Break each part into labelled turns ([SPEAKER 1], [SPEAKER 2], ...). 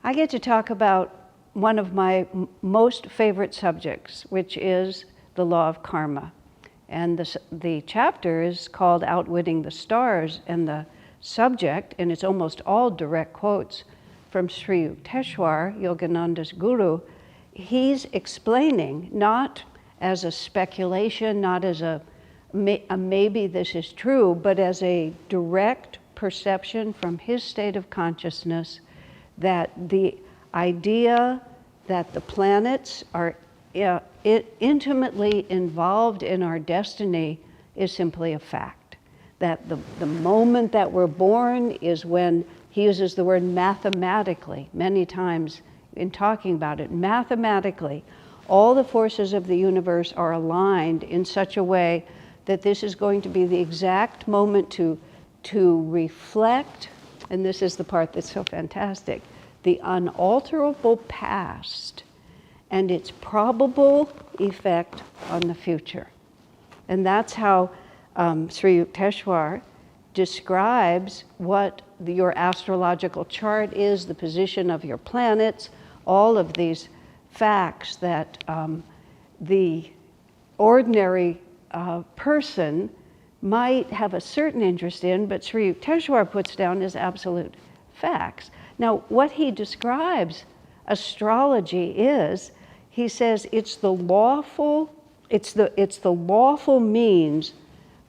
[SPEAKER 1] I get to talk about one of my most favorite subjects, which is the law of karma. And the chapter is called Outwitting the Stars, and the subject, and it's almost all direct quotes from Sri Yukteswar, Yogananda's guru, he's explaining, not as a speculation, not as a maybe this is true, but as a direct perception from his state of consciousness that the idea that the planets are intimately involved in our destiny is simply a fact. That the moment that we're born is when, he uses the word mathematically many times in talking about it, mathematically, all the forces of the universe are aligned in such a way that this is going to be the exact moment to reflect, and this is the part that's so fantastic, the unalterable past and its probable effect on the future. And that's how Sri Yukteswar describes what your astrological chart is, the position of your planets, all of these facts that the ordinary person might have a certain interest in, but Sri Yukteswar puts down as absolute facts. Now, what he describes astrology is, he says it's the lawful means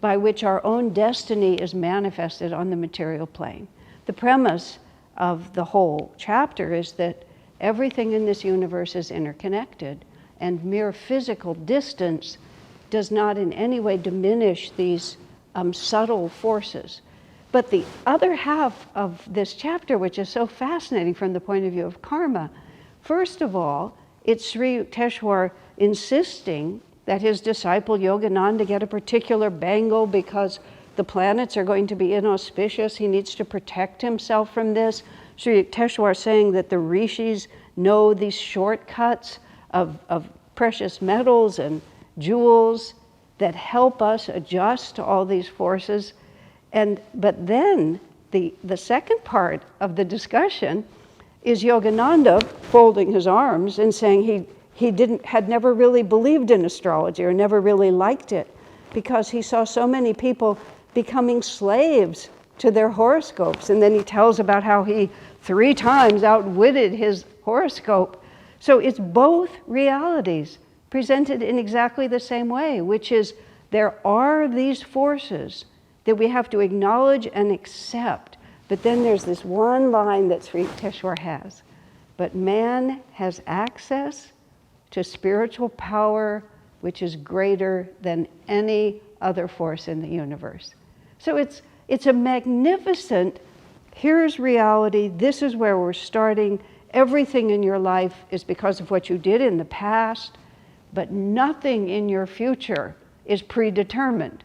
[SPEAKER 1] by which our own destiny is manifested on the material plane. The premise of the whole chapter is that everything in this universe is interconnected, and mere physical distance does not in any way diminish these subtle forces. But the other half of this chapter, which is so fascinating from the point of view of karma, first of all, it's Sri Yukteswar insisting that his disciple Yogananda get a particular bangle because the planets are going to be inauspicious. He needs to protect himself from this. Sri Yukteswar saying that the rishis know these shortcuts of precious metals and jewels that help us adjust to all these forces. But then the second part of the discussion is Yogananda folding his arms and saying he had never really believed in astrology or never really liked it because he saw so many people becoming slaves to their horoscopes. And then he tells about how he 3 times outwitted his horoscope. So it's both realities presented in exactly the same way, which is there are these forces that we have to acknowledge and accept. But then there's this one line that Sri Yukteswar has. But man has access to spiritual power which is greater than any other force in the universe. So it's a magnificent, here's reality, this is where we're starting. Everything in your life is because of what you did in the past, but nothing in your future is predetermined.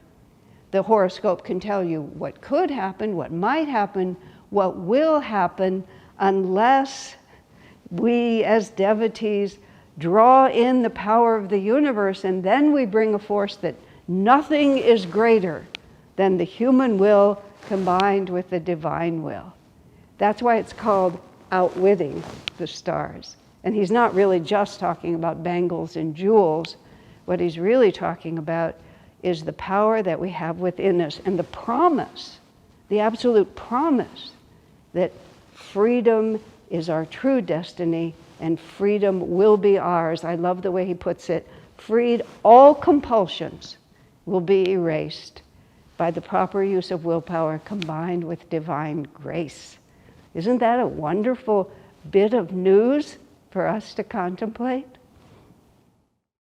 [SPEAKER 1] The horoscope can tell you what could happen, what might happen, what will happen, unless we as devotees draw in the power of the universe, and then we bring a force that nothing is greater than the human will combined with the divine will. That's why it's called Outwitting the Stars. And he's not really just talking about bangles and jewels. What he's really talking about is the power that we have within us and the promise, the absolute promise that freedom is our true destiny and freedom will be ours. I love the way he puts it. Freed, all compulsions will be erased by the proper use of willpower combined with divine grace. Isn't that a wonderful bit of news for us to contemplate?